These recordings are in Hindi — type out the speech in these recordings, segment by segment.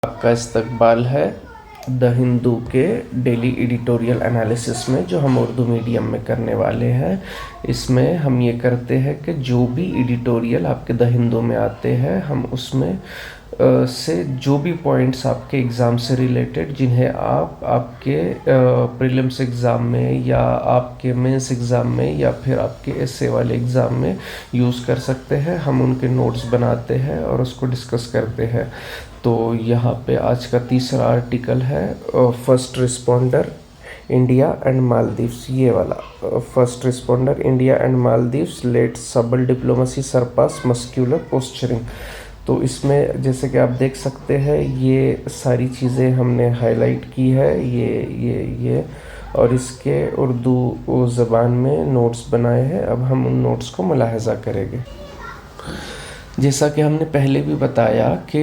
आपका इस्तकबाल है द हिंदू के डेली एडिटोरियल एनालिसिस में, जो हम उर्दू मीडियम में करने वाले हैं। इसमें हम ये करते हैं कि जो भी एडिटोरियल आपके द हिंदू में आते हैं, हम उसमें से जो भी पॉइंट्स आपके एग्ज़ाम से रिलेटेड, जिन्हें आप आपके प्रीलिम्स एग्ज़ाम में या आपके मेंस एग्ज़ाम में या फिर आपके एसए वाले एग्ज़ाम में यूज़ कर सकते हैं, हम उनके नोट्स बनाते हैं और उसको डिस्कस करते हैं। तो यहाँ पे आज का तीसरा आर्टिकल है first responder India and Maldives. ये वाला first responder India and Maldives let subtle diplomacy surpass muscular posturing. तो इसमें जैसे कि आप देख सकते हैं, ये सारी चीज़ें हमने हाईलाइट की है, ये और इसके उर्दू ज़बान में नोट्स बनाए हैं। अब हम उन नोट्स को मुलाहजा करेंगे। जैसा कि हमने पहले भी बताया कि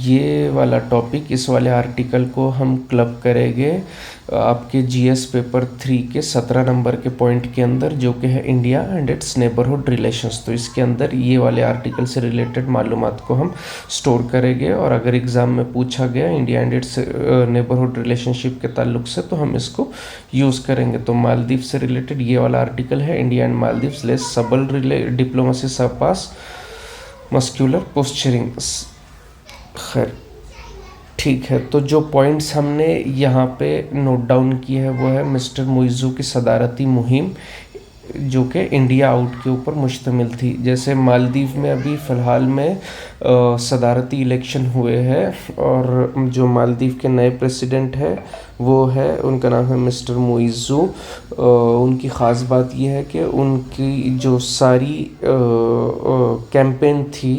ये वाला टॉपिक, इस वाले आर्टिकल को हम क्लब करेंगे आपके जीएस पेपर 3 के 17 नंबर के पॉइंट के अंदर, जो कि है India and it's neighbourhood relations. तो इसके अंदर ये वाले आर्टिकल से रिलेटेड मालूमात को हम स्टोर करेंगे, और अगर एग्ज़ाम में पूछा गया India and it's neighbourhood relationship के ताल्लुक से, तो हम इसको यूज़ करेंगे। तो मालदीव से रिलेटेड ये वाला आर्टिकल है, India and Maldives let subtle diplomacy surpass muscular posturing. खैर ठीक है, तो जो पॉइंट्स हमने यहाँ पे नोट डाउन किए हैं वो है मिस्टर मुइज़ू की सदारती मुहिम, जो कि इंडिया आउट के ऊपर मुश्तमिल थी। जैसे मालदीव में अभी फ़िलहाल में सदारती इलेक्शन हुए हैं, और जो मालदीव के नए प्रेसिडेंट है वो है, उनका नाम है मिस्टर मुइज़ू। उनकी ख़ास बात यह है कि उनकी जो सारी कैंपेन थी,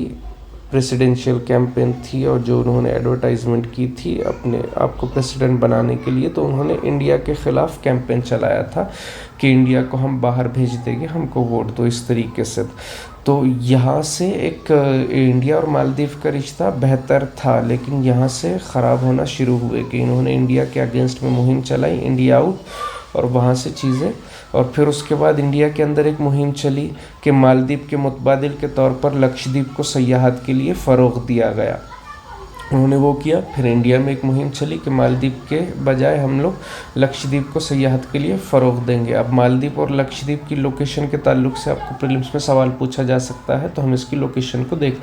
प्रेसिडेंशियल कैंपेन थी, और जो उन्होंने एडवर्टाइजमेंट की थी अपने आप को प्रेसिडेंट बनाने के लिए, तो उन्होंने इंडिया के ख़िलाफ़ कैंपेन चलाया था कि इंडिया को हम बाहर भेज देंगे, हमको वोट दो, इस तरीके से। तो यहाँ से एक इंडिया और मालदीव का रिश्ता बेहतर था, लेकिन यहाँ से ख़राब होना शुरू हुए कि इन्होंने इंडिया के अगेंस्ट में मुहिम चलाई, इंडिया आउट, और वहाँ से चीज़ें। और फिर उसके बाद इंडिया के अंदर एक मुहिम चली कि मालदीव के मुतबादिल के तौर पर लक्षद्वीप को सयाहत के लिए फ़रोग़ दिया गया, उन्होंने वो किया। फिर इंडिया में एक मुहिम चली कि मालदीव के बजाय हम लोग लक्षद्वीप को सयाहत के लिए फ़रोग़ देंगे। अब मालदीव और लक्षद्वीप की लोकेशन के ताल्लुक से आपको प्रीलिम्स में सवाल पूछा जा सकता है, तो हम इसकी लोकेशन को देख।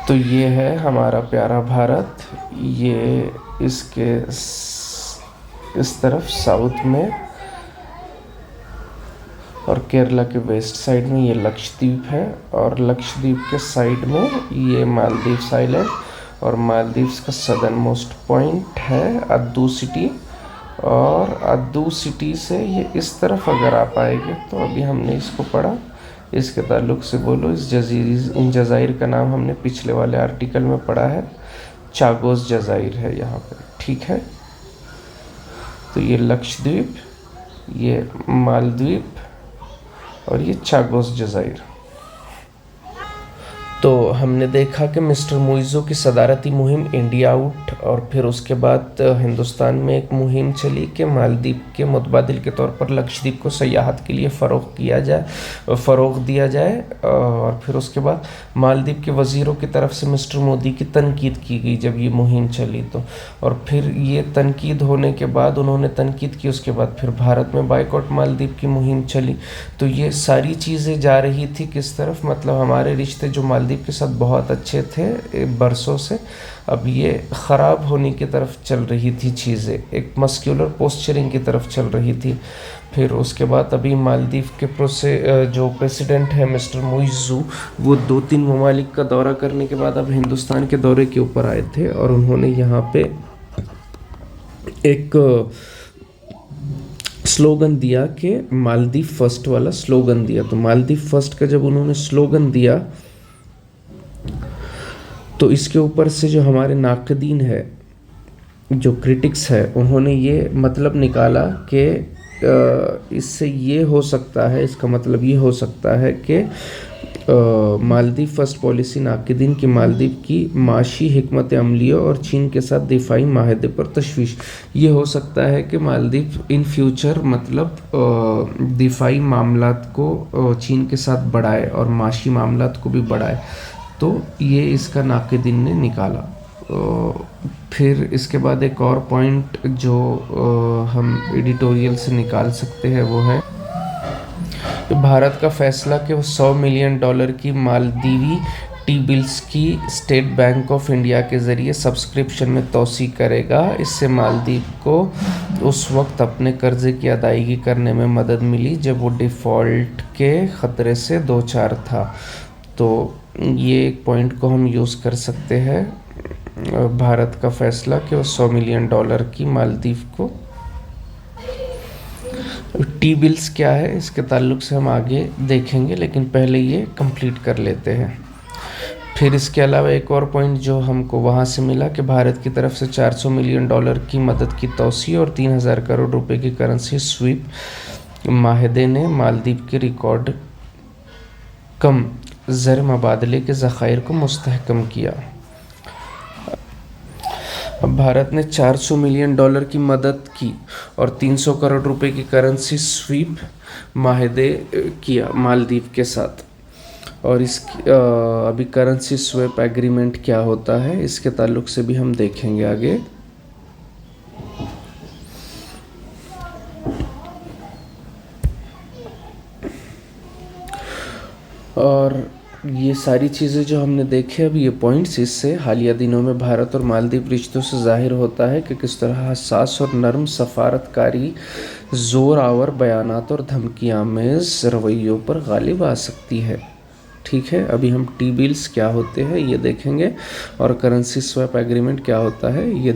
तो ये है हमारा प्यारा भारत, ये इसके इस तरफ साउथ में, और केरला के वेस्ट साइड में ये लक्षद्वीप है, और लक्षद्वीप के साइड में ये मालदीव्स आइलैंड, और मालदीव्स का सदर्न मोस्ट पॉइंट है अद्दू सिटी। और अद्दू सिटी से ये इस तरफ अगर आप आएंगे, तो अभी हमने इसको पढ़ा, इसके ताल्लुक से बोलो, इन जज़ाइर का नाम हमने पिछले वाले आर्टिकल में पढ़ा है, चागोस जज़ाइर है यहाँ पे, ठीक है। तो ये लक्षद्वीप, ये मालदीव, और ये चागोस जज़ाइर। तो हमने देखा कि मिस्टर मुइज़ू की सदारती मुहिम इंडिया आउट, और फिर उसके बाद हिंदुस्तान में एक मुहिम चली कि मालदीव के मुतबादिल के तौर पर लक्षद्वीप को सयाहत के लिए फ़रोग़ दिया जाए। और फिर उसके बाद मालदीव के वज़ीरों की तरफ से मिस्टर मोदी की तनकीद की गई जब ये मुहिम चली। तो और फिर ये तनकीद होने के बाद, उन्होंने तनकीद की, उसके बाद फिर भारत में बाइकॉट मालदीव की मुहिम चली। तो ये सारी चीज़ें जा रही थी किस तरफ, मतलब हमारे रिश्ते जो मालदीव के साथ बहुत अच्छे थे बरसों से, अब ये ख़राब होने की तरफ चल रही थी चीज़ें, एक मस्क्यूलर पोस्चरिंग की तरफ चल रही थी। फिर उसके बाद अभी मालदीव के जो प्रेसिडेंट है मिस्टर मुइज़ू, वो 2-3 ममालिक का दौरा करने के बाद अब हिंदुस्तान के दौरे के ऊपर आए थे, और उन्होंने यहाँ पे एक स्लोगन दिया कि मालदीव फर्स्ट वाला स्लोगन दिया। तो मालदीव फर्स्ट का जब उन्होंने स्लोगन दिया, तो इसके ऊपर से जो हमारे नाक़दीन है, जो क्रिटिक्स है, उन्होंने ये मतलब निकाला कि इससे ये हो सकता है, इसका मतलब ये हो सकता है कि मालदीव फर्स्ट पॉलिसी नाक़दीन की मालदीव की माशी हिकमत अमलियों और चीन के साथ दिफाई माहदे पर तशवीश। ये हो सकता है कि मालदीव इन फ्यूचर मतलब दिफाई मामलात को चीन के साथ बढ़ाए और माशी मामलात को भी बढ़ाए। तो ये इसका नाक़दीन ने निकाला। फिर इसके बाद एक और पॉइंट जो हम एडिटोरियल से निकाल सकते हैं वो है भारत का फैसला कि वो $100 मिलियन की मालदीवी टी बिल्स की स्टेट बैंक ऑफ इंडिया के ज़रिए सब्सक्रिप्शन में तोसी करेगा। इससे मालदीव को उस वक्त अपने कर्जे की अदायगी करने में मदद मिली जब वो डिफ़ॉल्ट के ख़तरे से दो चार था। तो ये एक पॉइंट को हम यूज़ कर सकते हैं, भारत का फैसला कि वो $100 मिलियन की मालदीव को। टी बिल्स क्या है इसके ताल्लुक से हम आगे देखेंगे, लेकिन पहले ये कंप्लीट कर लेते हैं। फिर इसके अलावा एक और पॉइंट जो हमको वहाँ से मिला कि भारत की तरफ से $400 मिलियन की मदद की तौसीह और 3,000 करोड़ रुपए की करेंसी स्वीप माहदे ने मालदीव के रिकॉर्ड कम ज़र मुबादले के ज़खायर को मुस्तहकम किया। अब भारत ने $400 मिलियन की मदद की और 300 करोड़ रुपए की करेंसी स्वीप माहदे किया मालदीव के साथ। और इसकी अभी करेंसी स्वैप एग्रीमेंट क्या होता है इसके ताल्लुक से भी हम देखेंगे आगे। और ये सारी चीज़ें जो हमने देखी अभी ये पॉइंट्स, इससे हालिया दिनों में भारत और मालदीव रिश्तों से जाहिर होता है कि किस तरह हसास और नरम सफारतकारी ज़ोर आवर बयानात और धमकियाँ आमेज़ रवैयों पर गालिब आ सकती है। ठीक है, अभी हम टी बिल्स क्या होते हैं ये देखेंगे और करेंसी स्वैप एग्रीमेंट क्या होता है ये